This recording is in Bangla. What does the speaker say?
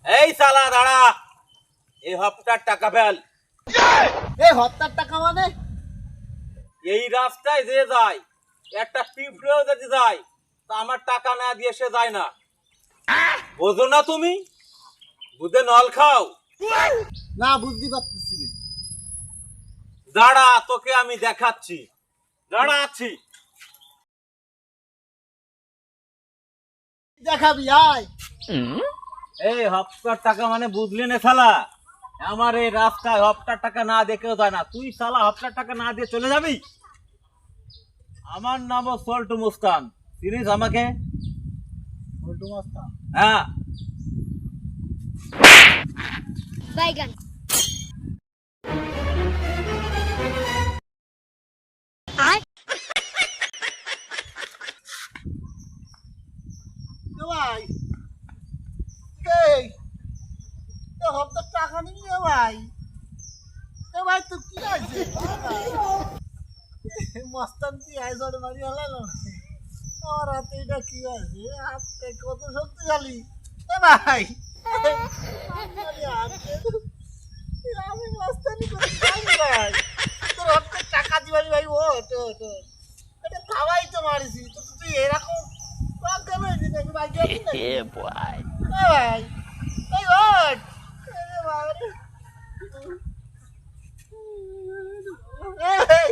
এই শালা দাঁড়া, এই হপ্তার টাকা ফেল। এই হপ্তার টাকা মানে? এই রাস্তায় যে যায় একটা পিঁপড়েও যদি যায় তা আমার টাকা না দিয়ে সে যায় না, বোঝো না তুমি? বুঝে নল খাও। না, বুঝতে পারতেছি না। দাঁড়া, তোকে আমি দেখাচ্ছি, দাঁড়া আছি। দেখাবি আয়। এই হপ্তার টাকা মানে বুঝলি না শালা? আমার এই রাস্তায় হপ্তার টাকা না দেখেও যায় না, তুই শালা হপ্তার টাকা না দিয়ে চলে যাবি? আমার নামও সল্টু মুস্তান, চিনিস আমাকে? বল্টু মাস্টার। হ্যাঁ। বাইগান আর এ ভাই, এই হপ্তার টাকা নিবি এ ভাই? এ ভাই তো কি আছে? মস্তান কি আইসড মারি হলো? আমার হাতে এটা কি আছে? হাতে কত শক্তিশালী! এ ভাই, আমি মস্তানি করতে জানি ভাই। তোর হপ্তার টাকা দিবারি ভাই, ও তো এটা খাওয়াই তো মারিছি তো, তুই এরকম কেন হয়েছিস? আমি ভাই যাবি না ভাই? এই ওঠ! আরে বাবারে! এই